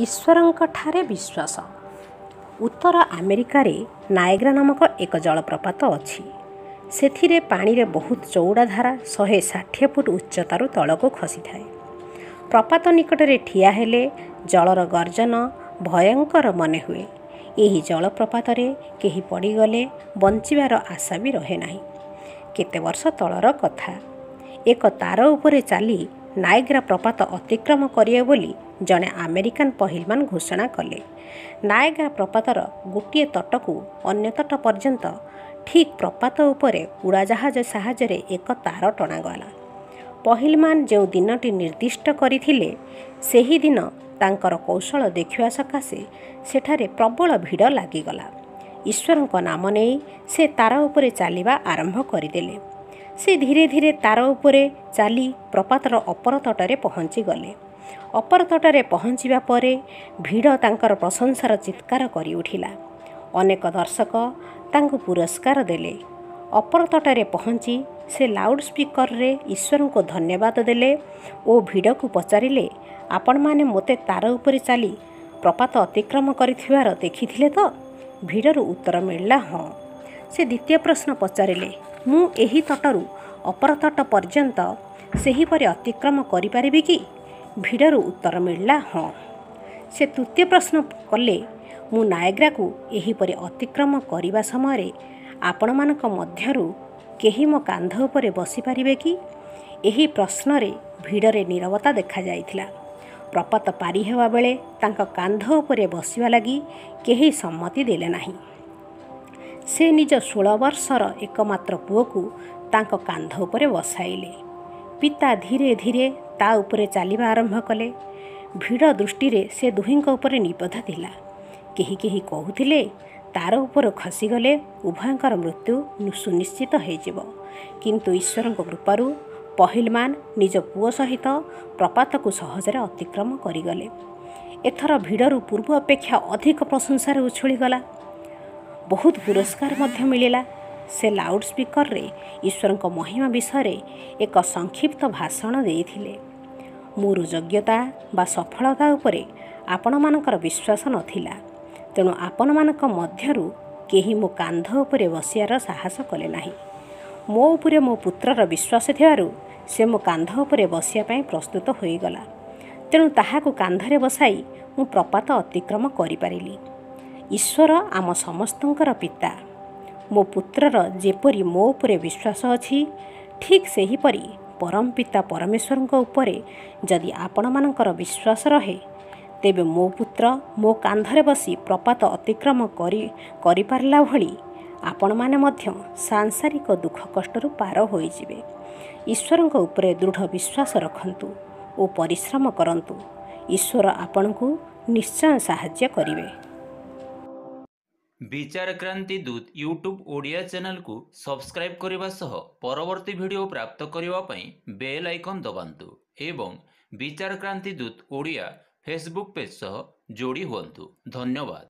ଈଶ୍ୱରଙ୍କଠାରେ ବିଶ୍ୱାସ। ଉତ୍ତର ଆମେରିକାରେ ନାଏଗ୍ରା ନାମକ ଏକ ଜଳପ୍ରପାତ ଅଛି। ସେଥିରେ ପାଣିରେ ବହୁତ ଚଉଡ଼ା ଧାରା 160 ଫୁଟ ଉଚ୍ଚତାରୁ ତଳକୁ ଖସିଥାଏ। ପ୍ରପାତ ନିକଟରେ ଠିଆ ହେଲେ ଜଳର ଗର୍ଜନ ଭୟଙ୍କର ମନେ ହୁଏ। ଏହି ଜଳପ୍ରପାତରେ କେହି ପଡ଼ିଗଲେ ବଞ୍ଚିବାର ଆଶା ବି ରହେ ନାହିଁ। କେତେ ବର୍ଷ ତଳର କଥା। ଏକ ତାର ଉପରେ ଚାଲି ନାଏଗ୍ରା ପ୍ରପାତ ଅତିକ୍ରମ କରିବେ ବୋଲି ଜଣେ ଆମେରିକାନ ପହିଲମାନ ଘୋଷଣା କଲେ। ନାଏଗ୍ରା ପ୍ରପାତର ଗୋଟିଏ ତଟକୁ ଅନ୍ୟ ତଟ ପର୍ଯ୍ୟନ୍ତ ଠିକ୍ ପ୍ରପାତ ଉପରେ ଉଡ଼ାଜାହାଜ ସାହାଯ୍ୟରେ ଏକ ତାର ଟଣାଗଲା। ପହିଲମାନ ଯେଉଁ ଦିନଟି ନିର୍ଦ୍ଦିଷ୍ଟ କରିଥିଲେ, ସେହିଦିନ ତାଙ୍କର କୌଶଳ ଦେଖିବା ସକାଶେ ସେଠାରେ ପ୍ରବଳ ଭିଡ଼ ଲାଗିଗଲା। ଈଶ୍ୱରଙ୍କ ନାମ ନେଇ ସେ ତାର ଉପରେ ଚାଲିବା ଆରମ୍ଭ କରିଦେଲେ। ସେ ଧୀରେ ଧୀରେ ତାର ଉପରେ ଚାଲି ପ୍ରପାତର ଅପର ତଟରେ ପହଞ୍ଚିଗଲେ। ଅପର ତଟରେ ପହଞ୍ଚିବା ପରେ ଭିଡ଼ ତାଙ୍କର ପ୍ରଶଂସାର ଚିତ୍କାର କରି ଉଠିଲା। ଅନେକ ଦର୍ଶକ ତାଙ୍କୁ ପୁରସ୍କାର ଦେଲେ। ଅପର ତଟରେ ପହଞ୍ଚି ସେ ଲାଉଡ଼ ସ୍ପିକରରେ ଈଶ୍ୱରଙ୍କୁ ଧନ୍ୟବାଦ ଦେଲେ ଓ ଭିଡ଼କୁ ପଚାରିଲେ, ଆପଣମାନେ ମୋତେ ତାର ଉପରେ ଚାଲି ପ୍ରପାତ ଅତିକ୍ରମ କରିଥିବାର ଦେଖିଥିଲେ ତ? ଭିଡ଼ରୁ ଉତ୍ତର ମିଳିଲା, ହଁ। ସେ ଦ୍ୱିତୀୟ ପ୍ରଶ୍ନ ପଚାରିଲେ, ମୁଁ ଏହି ତଟରୁ ଅପର ତଟ ପର୍ଯ୍ୟନ୍ତ ସେହିପରି ଅତିକ୍ରମ କରିପାରିବି କି? ଭିଡ଼ରୁ ଉତ୍ତର ମିଳିଲା, ହଁ। ସେ ତୃତୀୟ ପ୍ରଶ୍ନ କଲେ, ମୁଁ ନାଏଗ୍ରାକୁ ଏହିପରି ଅତିକ୍ରମ କରିବା ସମୟରେ ଆପଣମାନଙ୍କ ମଧ୍ୟରୁ କେହି ମୋ କାନ୍ଧ ଉପରେ ବସିପାରିବେ କି? ଏହି ପ୍ରଶ୍ନରେ ଭିଡ଼ରେ ନୀରବତା ଦେଖାଯାଇଥିଲା। ପ୍ରପାତ ପାରି ହେବା ବେଳେ ତାଙ୍କ କାନ୍ଧ ଉପରେ ବସିବା ଲାଗି କେହି ସମ୍ମତି ଦେଲେ ନାହିଁ। ସେ ନିଜ 16 ବର୍ଷର ଏକମାତ୍ର ପୁଅକୁ ତାଙ୍କ କାନ୍ଧ ଉପରେ ବସାଇଲେ। ପିତା ଧୀରେ ଧୀରେ ତା ଉପରେ ଚାଲିବା ଆରମ୍ଭ କଲେ। ଭିଡ଼ ଦୃଷ୍ଟିରେ ସେ ଦୁହିଁଙ୍କ ଉପରେ ନିବଦ୍ଧ ଥିଲା। କେହି କେହି କହୁଥିଲେ, ତାର ଉପରୁ ଖସିଗଲେ ଉଭୟଙ୍କର ମୃତ୍ୟୁ ସୁନିଶ୍ଚିତ ହୋଇଯିବ। କିନ୍ତୁ ଈଶ୍ୱରଙ୍କ କୃପାରୁ ପହିଲମାନ ନିଜ ପୁଅ ସହିତ ପ୍ରପାତକୁ ସହଜରେ ଅତିକ୍ରମ କରିଗଲେ। ଏଥର ଭିଡ଼ରୁ ପୂର୍ବ ଅପେକ୍ଷା ଅଧିକ ପ୍ରଶଂସାରେ ଉଛୁଳିଗଲା। ବହୁତ ପୁରସ୍କାର ମଧ୍ୟ ମିଳିଲା। ସେ ଲାଉଡ଼ ସ୍ପିକରରେ ଈଶ୍ୱରଙ୍କ ମହିମା ବିଷୟରେ ଏକ ସଂକ୍ଷିପ୍ତ ଭାଷଣ ଦେଇଥିଲେ। ମୋର ଯୋଗ୍ୟତା ବା ସଫଳତା ଉପରେ ଆପଣମାନଙ୍କର ବିଶ୍ୱାସ ନଥିଲା, ତେଣୁ ଆପଣମାନଙ୍କ ମଧ୍ୟରୁ କେହି ମୋ କାନ୍ଧ ଉପରେ ବସିବାର ସାହସ କଲେ ନାହିଁ। ମୋ ଉପରେ ମୋ ପୁତ୍ରର ବିଶ୍ୱାସ ଥିବାରୁ ସେ ମୋ କାନ୍ଧ ଉପରେ ବସିବା ପାଇଁ ପ୍ରସ୍ତୁତ ହୋଇଗଲା। ତେଣୁ ତାହାକୁ କାନ୍ଧରେ ବସାଇ ମୁଁ ପ୍ରପାତ ଅତିକ୍ରମ କରିପାରିଲି। ଈଶ୍ୱର ଆମ ସମସ୍ତଙ୍କର ପିତା। ମୋ ପୁତ୍ରର ଯେପରି ମୋ ଉପରେ ବିଶ୍ୱାସ ଅଛି, ଠିକ୍ ସେହିପରି ପରମପିତା ପରମେଶ୍ୱରଙ୍କ ଉପରେ ଯଦି ଆପଣମାନଙ୍କର ବିଶ୍ୱାସ ରହେ, ତେବେ ମୋ ପୁତ୍ର ମୋ କାନ୍ଧରେ ବସି ପ୍ରପାତ ଅତିକ୍ରମ କରିପାରିଲା ଭଳି ଆପଣମାନେ ମଧ୍ୟ ସାଂସାରିକ ଦୁଃଖ କଷ୍ଟରୁ ପାର ହୋଇଯିବେ। ଈଶ୍ୱରଙ୍କ ଉପରେ ଦୃଢ଼ ବିଶ୍ୱାସ ରଖନ୍ତୁ ଓ ପରିଶ୍ରମ କରନ୍ତୁ। ଈଶ୍ୱର ଆପଣଙ୍କୁ ନିଶ୍ଚୟ ସାହାଯ୍ୟ କରିବେ। ବିଚାର କ୍ରାନ୍ତି ଦୂତ ୟୁଟ୍ୟୁବ୍ ଓଡ଼ିଆ ଚ୍ୟାନେଲକୁ ସବସ୍କ୍ରାଇବ୍ କରିବା ସହ ପରବର୍ତ୍ତୀ ଭିଡ଼ିଓ ପ୍ରାପ୍ତ କରିବା ପାଇଁ ବେଲ୍ ଆଇକନ୍ ଦବାନ୍ତୁ ଏବଂ ବିଚାର କ୍ରାନ୍ତି ଦୂତ ଓଡ଼ିଆ ଫେସବୁକ୍ ପେଜ୍ ସହ ଯୋଡ଼ି ହୁଅନ୍ତୁ। ଧନ୍ୟବାଦ।